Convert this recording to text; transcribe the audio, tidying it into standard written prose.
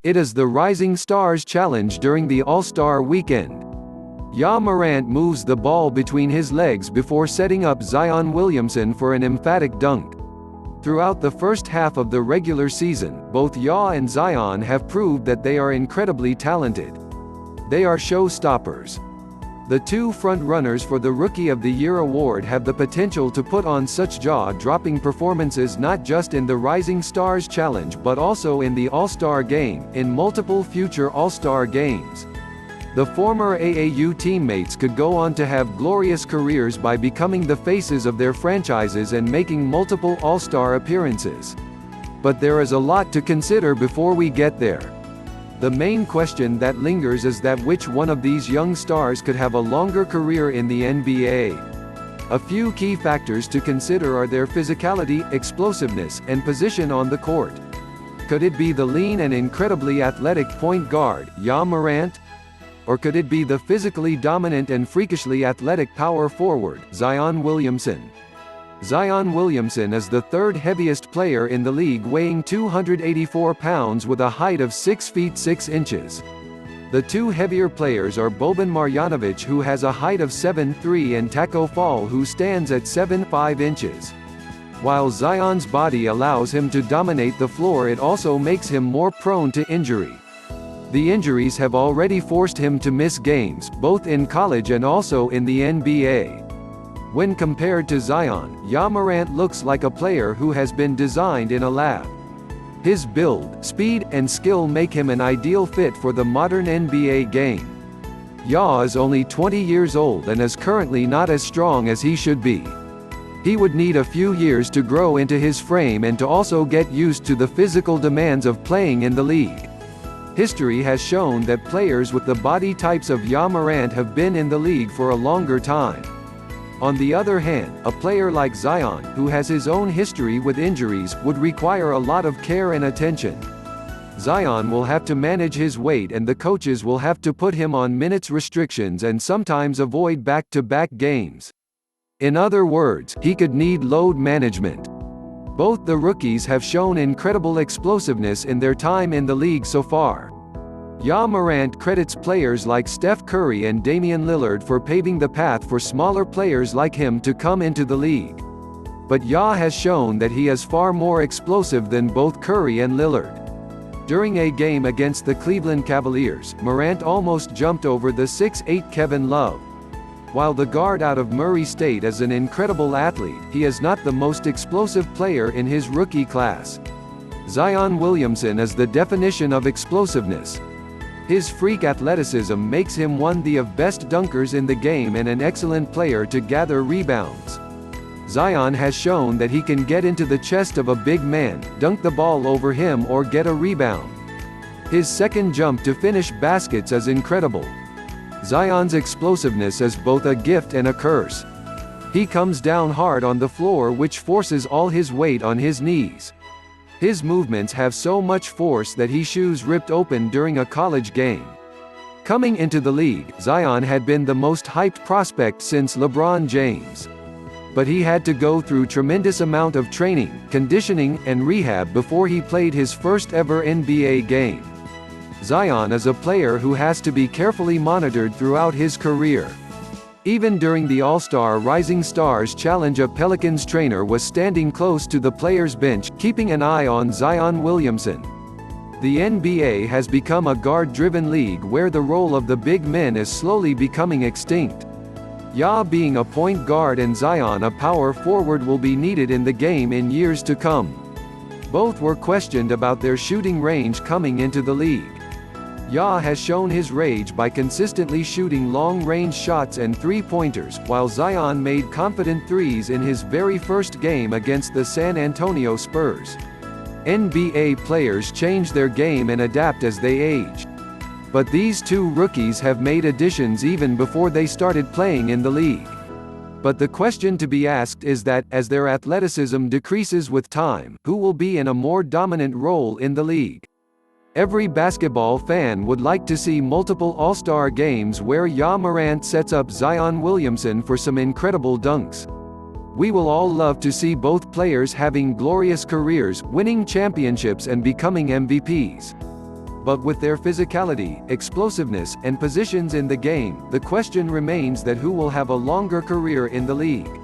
It is the Rising Stars Challenge during the All-Star Weekend. Ja Morant moves the ball between his legs before setting up Zion Williamson for an emphatic dunk. Throughout the first half of the regular season, both Ja and Zion have proved that they are incredibly talented. They are showstoppers. The two front-runners for the Rookie of the Year award have the potential to put on such jaw-dropping performances not just in the Rising Stars Challenge but also in the All-Star Game, in multiple future All-Star Games. The former AAU teammates could go on to have glorious careers by becoming the faces of their franchises and making multiple All-Star appearances. But there is a lot to consider before we get there. The main question that lingers is that which one of these young stars could have a longer career in the NBA. A few key factors to consider are their physicality, explosiveness, and position on the court. Could it be the lean and incredibly athletic point guard, Ja Morant? Or could it be the physically dominant and freakishly athletic power forward, Zion Williamson? Zion Williamson is the third heaviest player in the league, weighing 284 pounds with a height of 6 feet 6 inches. The two heavier players are Boban Marjanovic, who has a height of 7'3", and Taco Fall, who stands at 7'5 inches. While Zion's body allows him to dominate the floor, it also makes him more prone to injury. The injuries have already forced him to miss games, both in college and also in the NBA. When compared to Zion, Ja Morant looks like a player who has been designed in a lab. His build, speed, and skill make him an ideal fit for the modern NBA game. Ja is only 20 years old and is currently not as strong as he should be. He would need a few years to grow into his frame and to also get used to the physical demands of playing in the league. History has shown that players with the body types of Ja Morant have been in the league for a longer time. On the other hand, a player like Zion, who has his own history with injuries, would require a lot of care and attention. Zion will have to manage his weight and the coaches will have to put him on minutes restrictions and sometimes avoid back-to-back games. In other words, he could need load management. Both the rookies have shown incredible explosiveness in their time in the league so far. Ja Morant credits players like Steph Curry and Damian Lillard for paving the path for smaller players like him to come into the league. But Ja has shown that he is far more explosive than both Curry and Lillard. During a game against the Cleveland Cavaliers, Morant almost jumped over the 6'8" Kevin Love. While the guard out of Murray State is an incredible athlete, he is not the most explosive player in his rookie class. Zion Williamson is the definition of explosiveness. His freak athleticism makes him one of the best dunkers in the game and an excellent player to gather rebounds. Zion has shown that he can get into the chest of a big man, dunk the ball over him or get a rebound. His second jump to finish baskets is incredible. Zion's explosiveness is both a gift and a curse. He comes down hard on the floor, which forces all his weight on his knees. His movements have so much force that his shoes ripped open during a college game. Coming into the league, Zion had been the most hyped prospect since LeBron James. But he had to go through tremendous amount of training, conditioning, and rehab before he played his first ever NBA game. Zion is a player who has to be carefully monitored throughout his career. Even during the All-Star Rising Stars Challenge, a Pelicans trainer was standing close to the players' bench, keeping an eye on Zion Williamson. The NBA has become a guard-driven league where the role of the big men is slowly becoming extinct. Ja being a point guard and Zion a power forward will be needed in the game in years to come. Both were questioned about their shooting range coming into the league. Ja has shown his range by consistently shooting long-range shots and three-pointers, while Zion made confident threes in his very first game against the San Antonio Spurs. NBA players change their game and adapt as they age. But these two rookies have made additions even before they started playing in the league. But the question to be asked is that, as their athleticism decreases with time, who will be in a more dominant role in the league? Every basketball fan would like to see multiple All-Star games where Ja Morant sets up Zion Williamson for some incredible dunks. We will all love to see both players having glorious careers, winning championships and becoming MVPs. But with their physicality, explosiveness, and positions in the game, the question remains that who will have a longer career in the league.